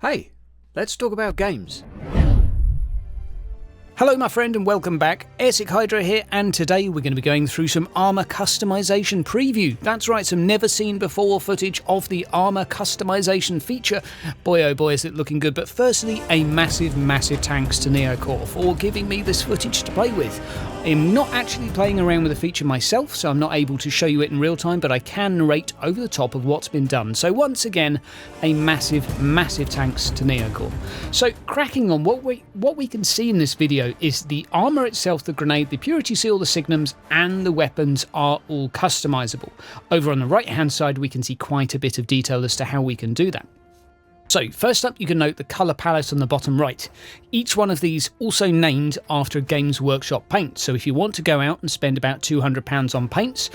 Hey, let's talk about games. Hello my friend and welcome back. Airsick Hydra here, and today we're going to be going through some armour customization preview. That's right, some never seen before footage of the armour customization feature. Boy oh boy is it looking good, but firstly a massive thanks to Neocore for giving me this footage to play with. I'm not actually playing around with the feature myself, so I'm not able to show you it in real time, but I can narrate over the top of what's been done. So once again, a massive thanks to Neocore. So cracking on, what we can see in this video is the armour itself, the grenade, the purity seal, the signums, and the weapons are all customizable. Over on the right hand side we can see quite a bit of detail as to how we can do that. So first up, you can note the colour palette on the bottom right. Each one of these also named after a Games Workshop paint, so if you want to go out and spend about £200 on paints,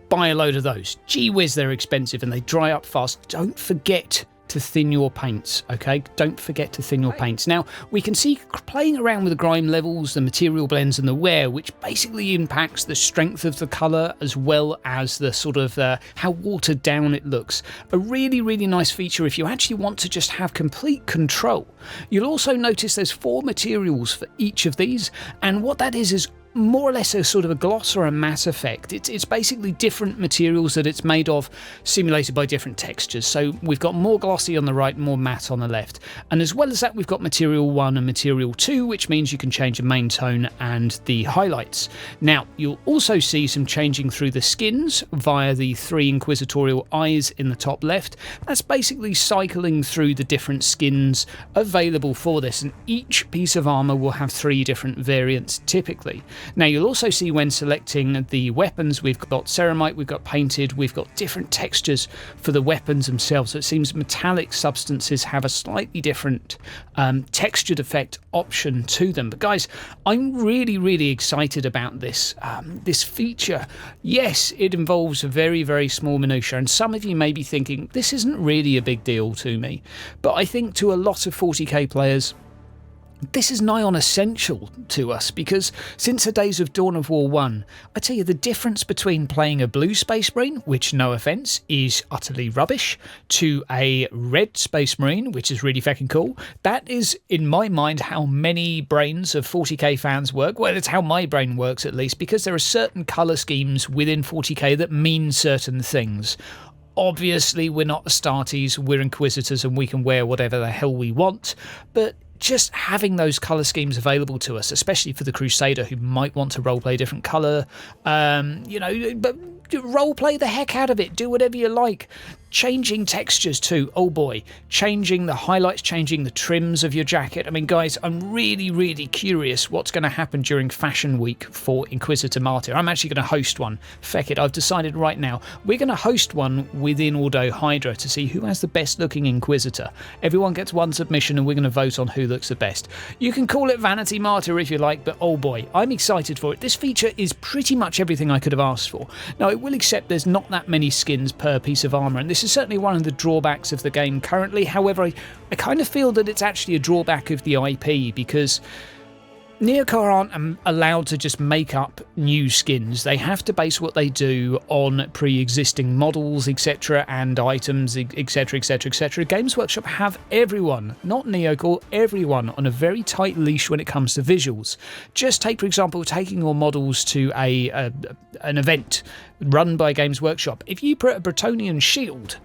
buy a load of those. Gee whiz, they're expensive and they dry up fast. Don't forget to thin your paints, okay? Don't forget to thin your paints. Now, we can see playing around with the grime levels, the material blends and the wear, which basically impacts the strength of the colour as well as the sort of how watered down it looks. A really nice feature if you actually want to just have complete control. You'll also notice there's 4 materials for each of these, and what that is more or less a sort of a gloss or a matte effect. It's basically different materials that it's made of, simulated by different textures. So we've got more glossy on the right, more matte on the left. And as well as that, we've got material 1 and material 2, which means you can change the main tone and the highlights. Now, you'll also see some changing through the skins via the 3 inquisitorial eyes in the top left. That's basically cycling through the different skins available for this, and each piece of armour will have 3 different variants typically. Now you'll also see when selecting the weapons, we've got ceramite, we've got painted, we've got different textures for the weapons themselves. So it seems metallic substances have a slightly different textured effect option to them. But guys, I'm really excited about this this feature. Yes, it involves a very small minutiae, and some of you may be thinking this isn't really a big deal to me, but I think to a lot of 40k players this is nigh on essential to us, because since the days of Dawn of War 1, I tell you the difference between playing a blue Space Marine, which no offence is utterly rubbish, to a red Space Marine, which is really fucking cool. That is, in my mind, how many brains of 40k fans work. Well, it's how my brain works at least, because there are certain colour schemes within 40k that mean certain things. Obviously, we're not Astartes, we're Inquisitors, and we can wear whatever the hell we want, but just having those colour schemes available to us, especially for the Crusader who might want to roleplay a different colour, you know, but roleplay the heck out of it, do whatever you like. Changing textures too, oh boy, changing the highlights, changing the trims of your jacket. I mean guys, I'm really curious what's going to happen during Fashion Week for Inquisitor Martyr. I'm actually going to host one. Feck it, I've decided right now. We're going to host one within Ordo Hydra to see who has the best looking Inquisitor. Everyone gets one submission and we're going to vote on who looks the best. You can call it Vanity Martyr if you like, but oh boy, I'm excited for it. This feature is pretty much everything I could have asked for. Now, I will accept there's not that many skins per piece of armour, and this is certainly one of the drawbacks of the game currently. However, I kind of feel that it's actually a drawback of the IP, because Neocore aren't allowed to just make up new skins. They have to base what they do on pre-existing models, etc., and items, etc. Games Workshop have everyone, not Neocore, everyone on a very tight leash when it comes to visuals. Just take, for example, taking your models to an event run by Games Workshop. If you put a Bretonian shield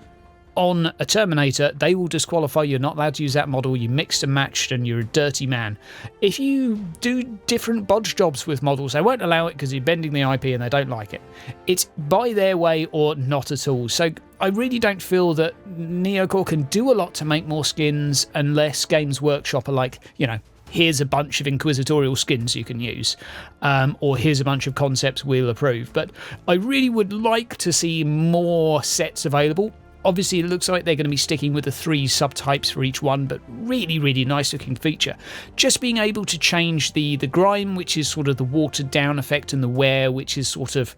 on a Terminator, they will disqualify you. You're not allowed to use that model. You mixed and matched and you're a dirty man. If you do different bodge jobs with models, they won't allow it because you're bending the IP and they don't like it. It's by their way or not at all. So I really don't feel that Neocore can do a lot to make more skins unless Games Workshop are like, you know, here's a bunch of inquisitorial skins you can use, or here's a bunch of concepts we'll approve. But I really would like to see more sets available. Obviously, it looks like they're going to be sticking with the 3 subtypes for each one, but really nice looking feature. Just being able to change the grime, which is sort of the watered down effect, and the wear, which is sort of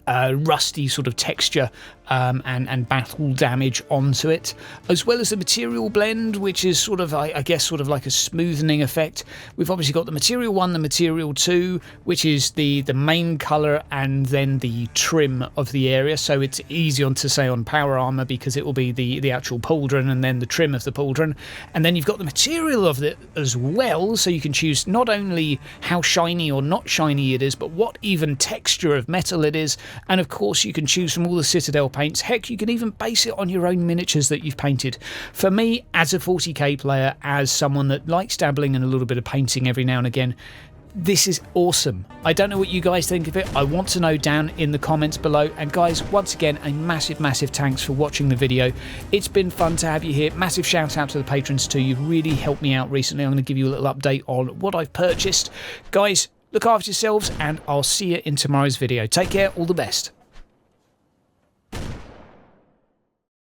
rusty sort of texture and battle damage onto it, as well as the material blend, which is sort of, I guess, sort of like a smoothing effect. We've obviously got the material 1, the material 2, which is the main colour and then the trim of the area. So it's easy to say on power armour because it will be the actual pauldron and then the trim of the pauldron. And then you've got the material of it as well, so you can choose not only how shiny or not shiny it is, but what even texture of metal it is. And of course you can choose from all the Citadel paints. Heck, you can even base it on your own miniatures that you've painted. For me, as a 40k player, as someone that likes dabbling in a little bit of painting every now and again, this is awesome. I don't know what you guys think of it. I want to know down in the comments below. And guys, once again, a massive thanks for watching the video. It's been fun to have you here. Massive shout out to the patrons too. You've really helped me out recently. I'm going to give you a little update on what I've purchased. Guys, look after yourselves and I'll see you in tomorrow's video. Take care. All the best.